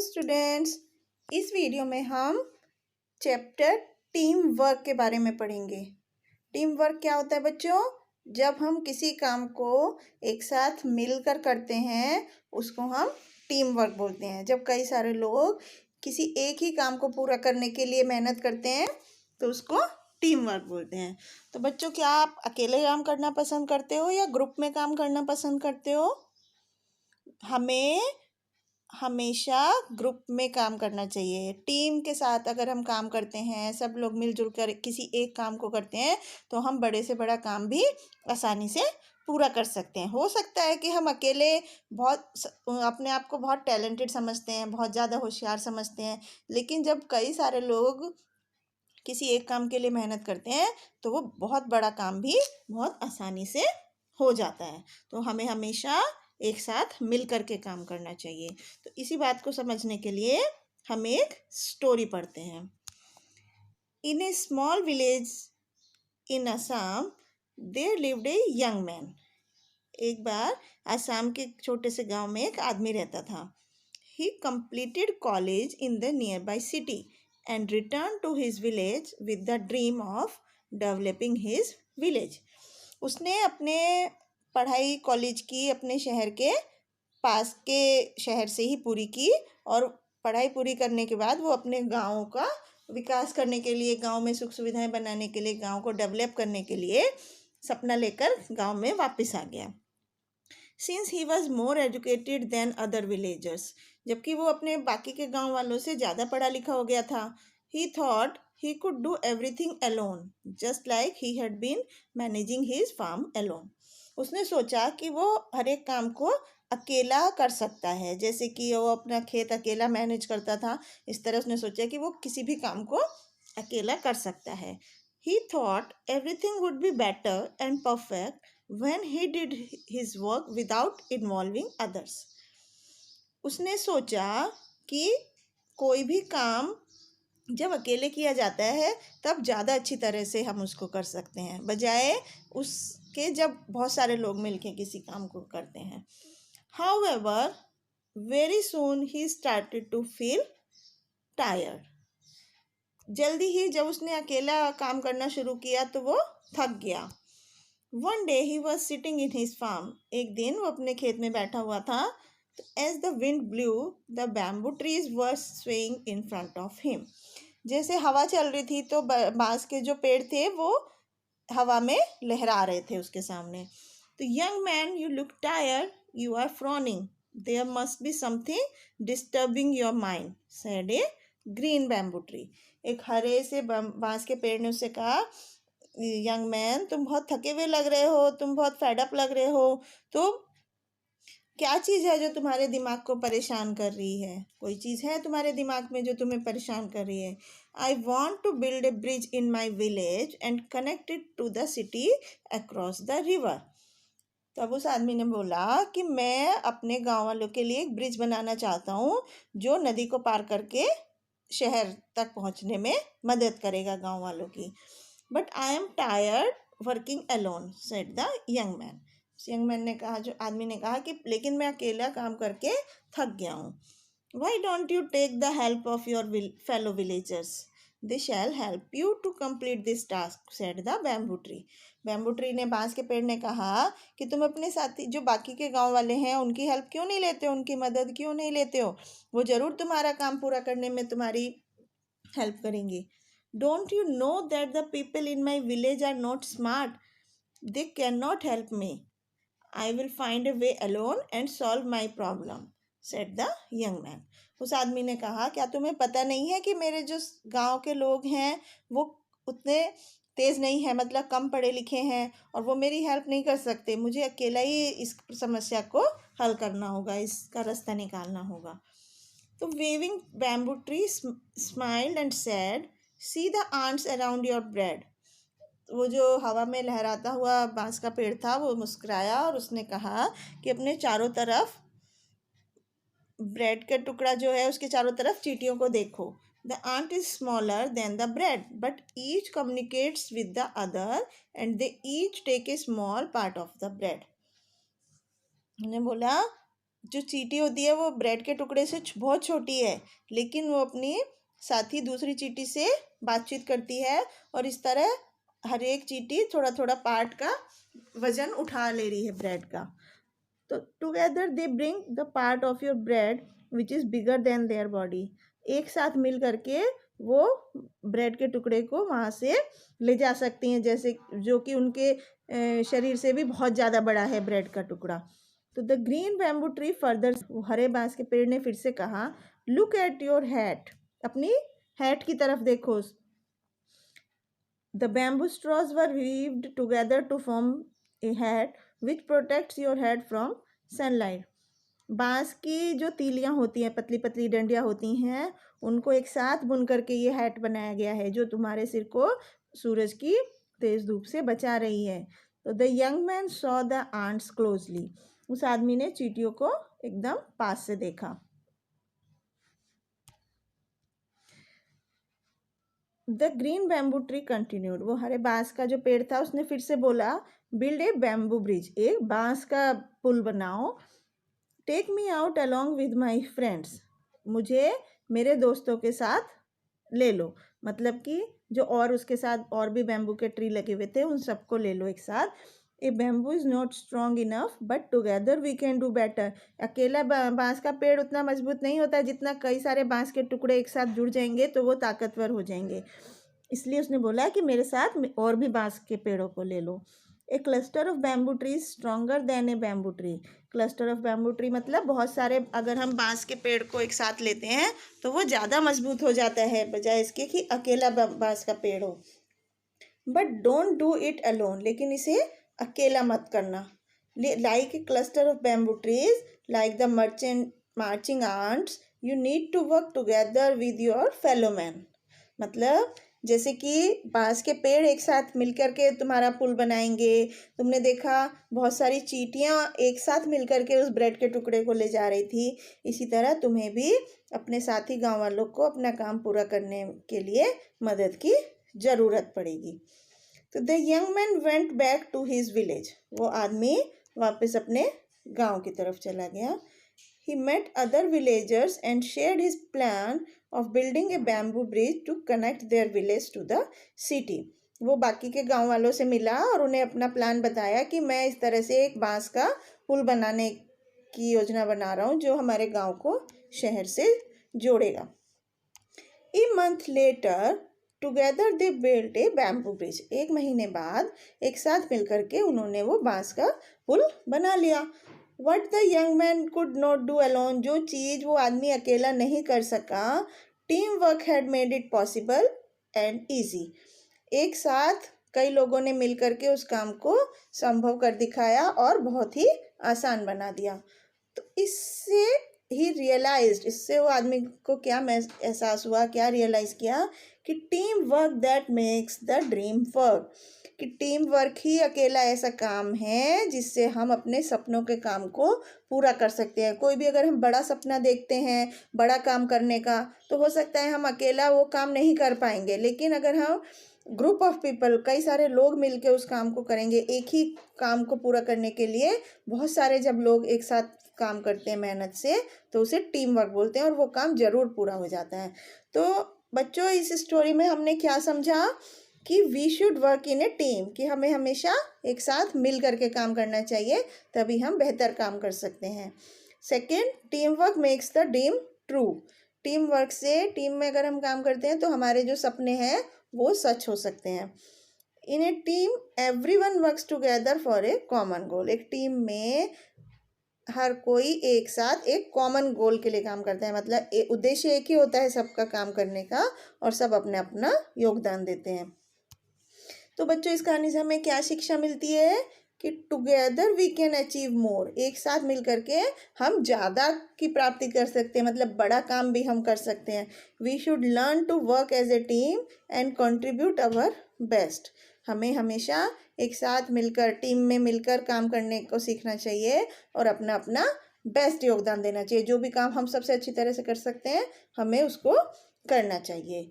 Students, इस video में हम चैप्टर टीम वर्क के बारे में पढ़ेंगे। टीम वर्क क्या होता है बच्चों? जब हम किसी काम को एक साथ मिलकर करते हैं उसको हम टीम वर्क बोलते हैं। जब कई सारे लोग किसी एक ही काम को पूरा करने के लिए मेहनत करते हैं तो उसको टीम वर्क बोलते हैं। तो बच्चों, क्या आप अकेले काम करना पसंद करते हो या ग्रुप में काम करना पसंद करते हो? हमें हमेशा ग्रुप में काम करना चाहिए। टीम के साथ अगर हम काम करते हैं, सब लोग मिलजुल कर किसी एक काम को करते हैं तो हम बड़े से बड़ा काम भी आसानी से पूरा कर सकते हैं। हो सकता है कि हम अकेले अपने आप को बहुत टैलेंटेड समझते हैं, बहुत ज़्यादा होशियार समझते हैं, लेकिन जब कई सारे लोग किसी एक काम के लिए मेहनत करते हैं तो वो बहुत बड़ा काम भी बहुत आसानी से हो जाता है। तो हमें हमेशा एक साथ मिल कर के काम करना चाहिए। तो इसी बात को समझने के लिए हम एक स्टोरी पढ़ते हैं। In a small village in Assam there lived a young man. एक बार असम के छोटे से गांव में एक आदमी रहता था। ही completed college in the near by city and returned to his village with the dream of developing his village. उसने अपने पढ़ाई कॉलेज की अपने शहर के पास के शहर से ही पूरी की और पढ़ाई पूरी करने के बाद वो अपने गाँव का विकास करने के लिए, गाँव में सुख सुविधाएं बनाने के लिए, गाँव को डेवलप करने के लिए सपना लेकर गाँव में वापस आ गया। Since he was more educated then other villagers, जबकि वो अपने बाकी के गांव वालों से ज़्यादा पढ़ा लिखा हो गया था। He thought he could do everything alone just like he had been managing his farm alone. उसने सोचा कि वो हर एक काम को अकेला कर सकता है, जैसे कि वो अपना खेत अकेला मैनेज करता था, इस तरह उसने सोचा कि वो किसी भी काम को अकेला कर सकता है। ही thought everything would be better and perfect when he did his work without involving others. उसने सोचा कि कोई भी काम जब अकेले किया जाता है तब ज़्यादा अच्छी तरह से हम उसको कर सकते हैं, बजाय उसके जब बहुत सारे लोग मिलके किसी काम को करते हैं। However, very soon he started to feel tired. जल्दी ही जब उसने अकेला काम करना शुरू किया तो वो थक गया। One day he was sitting in his farm. एक दिन वो अपने खेत में बैठा हुआ था। As the wind blew, the bamboo trees were swaying in front of him. जैसे हवा चल रही थी तो बांस के जो पेड़ थे वो हवा में लहरा रहे थे उसके सामने। तो young man, you look tired. You are frowning. There must be something disturbing your mind, said a green bamboo tree. एक हरे से बांस के पेड़ ने उससे कहा, यंग मैन, तुम बहुत थके हुए लग रहे हो, तुम बहुत फेडअप लग रहे हो, तो क्या चीज़ है जो तुम्हारे दिमाग को परेशान कर रही है? कोई चीज़ है तुम्हारे दिमाग में जो तुम्हें परेशान कर रही है? I want to build a bridge in my village and connect it to the city across the river. तब उस आदमी ने बोला कि मैं अपने गाँव वालों के लिए एक ब्रिज बनाना चाहता हूँ जो नदी को पार करके शहर तक पहुँचने में मदद करेगा गाँव वालों की। But I am tired working alone, said the young man. Young man ने कहा, जो आदमी ने कहा कि लेकिन मैं अकेला काम करके थक गया हूँ। Why don't you take the help of your fellow villagers? They shall help you to complete this task, said the bamboo tree. Bamboo tree ने, बांस के पेड़ ने कहा कि तुम अपने साथी जो बाकी के गांव वाले हैं उनकी हेल्प क्यों नहीं लेते हो, उनकी मदद क्यों नहीं लेते हो? वो ज़रूर तुम्हारा काम पूरा करने में तुम्हारी हेल्प करेंगे। Don't you know that the people in my village are not smart? They cannot help me. I will find a way alone and solve my problem, said the young man. उस आदमी ने कहा, क्या तुम्हें पता नहीं है कि मेरे जो गांव के लोग हैं वो उतने तेज़ नहीं है, मतलब कम पढ़े लिखे हैं और वो मेरी हेल्प नहीं कर सकते। मुझे अकेला ही इस समस्या को हल करना होगा, इसका रास्ता निकालना होगा। तो waving bamboo tree smiled and said, see the ants around your bread. वो जो हवा में लहराता हुआ बांस का पेड़ था वो मुस्कुराया और उसने कहा कि अपने चारों तरफ ब्रेड का टुकड़ा जो है उसके चारों तरफ चींटियों को देखो। The ant is smaller than the bread but each communicates with the other and they each take a small part of the bread. उन्होंने बोला जो चींटी होती है वो ब्रेड के टुकड़े से बहुत छोटी है, लेकिन वो अपनी साथी दूसरी चींटी से बातचीत करती है और इस तरह हर एक चींटी थोड़ा थोड़ा पार्ट का वजन उठा ले रही है ब्रेड का। तो together they bring the part of your bread which is bigger than their body. एक साथ मिल करके वो ब्रेड के टुकड़े को वहाँ से ले जा सकती हैं, जैसे जो कि उनके शरीर से भी बहुत ज़्यादा बड़ा है ब्रेड का टुकड़ा। तो the green bamboo tree further, हरे बांस के पेड़ ने फिर से कहा, लुक एट योर हैट, अपनी हैट की तरफ देखो। The bamboo straws were weaved together to form a hat which protects your head from sunlight. बांस की जो तीलियां होती हैं, पतली पतली डंडियां होती हैं, उनको एक साथ बुन करके ये हैट बनाया गया है जो तुम्हारे सिर को सूरज की तेज धूप से बचा रही है। तो the young man saw the ants closely, उस आदमी ने चींटियों को एकदम पास से देखा। The green bamboo tree continued, वो हरे बांस का जो पेड़ था उसने फिर से बोला, बिल्ड ए बैम्बू ब्रिज, एक बांस का पुल बनाओ। Take me out along with my friends, मुझे मेरे दोस्तों के साथ ले लो, मतलब कि जो और उसके साथ और भी बैम्बू के ट्री लगे हुए थे उन सबको ले लो एक साथ। A bamboo is not strong enough but together we can do better, अकेला बांस का पेड़ उतना मजबूत नहीं होता, जितना कई सारे बांस के टुकड़े एक साथ जुड़ जाएंगे तो वो ताकतवर हो जाएंगे। इसलिए उसने बोला कि मेरे साथ और भी बांस के पेड़ों को ले लो। A cluster of bamboo tree stronger than a bamboo tree, cluster of bamboo tree मतलब बहुत सारे, अगर हम बांस के पेड़ को एक साथ लेते हैं तो वो ज़्यादा मजबूत हो जाता है बजाय इसके कि अकेला बांस का पेड़ हो। But don't do it alone, लेकिन इसे अकेला मत करना। Like a cluster of bamboo trees, like the marching ants, you need to work together with your fellow man. मतलब जैसे कि बांस के पेड़ एक साथ मिलकर के तुम्हारा पुल बनाएंगे, तुमने देखा बहुत सारी चींटियां एक साथ मिलकर के उस ब्रेड के टुकड़े को ले जा रही थी, इसी तरह तुम्हें भी अपने साथी गांव वालों को अपना काम पूरा करने के लिए मदद की ज़रूरत पड़ेगी। तो the young man went back to his village, वो आदमी वापस अपने गांव की तरफ चला गया। He met other villagers and shared his plan of building a bamboo bridge to connect their village to the city. वो बाकी के गांव वालों से मिला और उन्हें अपना प्लान बताया कि मैं इस तरह से एक बांस का पुल बनाने की योजना बना रहा हूँ जो हमारे गांव को शहर से जोड़ेगा। A month later, together they built A bamboo bridge, एक महीने बाद एक साथ मिलकर के उन्होंने वो बांस का पुल बना लिया। What the young man could not do alone, जो चीज़ वो आदमी अकेला नहीं कर सका, team work had made it possible and easy, एक साथ कई लोगों ने मिलकर के उस काम को संभव कर दिखाया और बहुत ही आसान बना दिया। तो इससे ही रियलाइज्ड, इससे वो आदमी को क्या एहसास हुआ, क्या रियलाइज़ किया कि team work that makes the dream work, कि टीम वर्क ही अकेला ऐसा काम है जिससे हम अपने सपनों के काम को पूरा कर सकते हैं। कोई भी अगर हम बड़ा सपना देखते हैं बड़ा काम करने का, तो हो सकता है हम अकेला वो काम नहीं कर पाएंगे, लेकिन अगर हम ग्रुप ऑफ पीपल, कई सारे लोग मिलके उस काम को करेंगे, एक ही काम को पूरा करने के लिए बहुत सारे जब लोग एक साथ काम करते हैं मेहनत से, तो उसे टीम वर्क बोलते हैं और वो काम ज़रूर पूरा हो जाता है। तो बच्चों, इस स्टोरी में हमने क्या समझा कि we should work in a team, कि हमें हमेशा एक साथ मिल करके काम करना चाहिए, तभी हम बेहतर काम कर सकते हैं। Second, team work makes the dream true, team work से, टीम में अगर हम काम करते हैं तो हमारे जो सपने हैं वो सच हो सकते हैं। In a team everyone works together for a common goal, एक टीम में हर कोई एक साथ एक कॉमन गोल के लिए काम करता है, मतलब उद्देश्य एक ही होता है सबका काम करने का और सब अपना अपना योगदान देते हैं। तो बच्चों, इस कहानी से हमें क्या शिक्षा मिलती है कि together we can achieve more, एक साथ मिल करके हम ज़्यादा की प्राप्ति कर सकते हैं, मतलब बड़ा काम भी हम कर सकते हैं। We should learn to work as a team and contribute our best, हमें हमेशा एक साथ मिलकर, टीम में मिलकर काम करने को सीखना चाहिए और अपना अपना बेस्ट योगदान देना चाहिए। जो भी काम हम सबसे अच्छी तरह से कर सकते हैं हमें उसको करना चाहिए।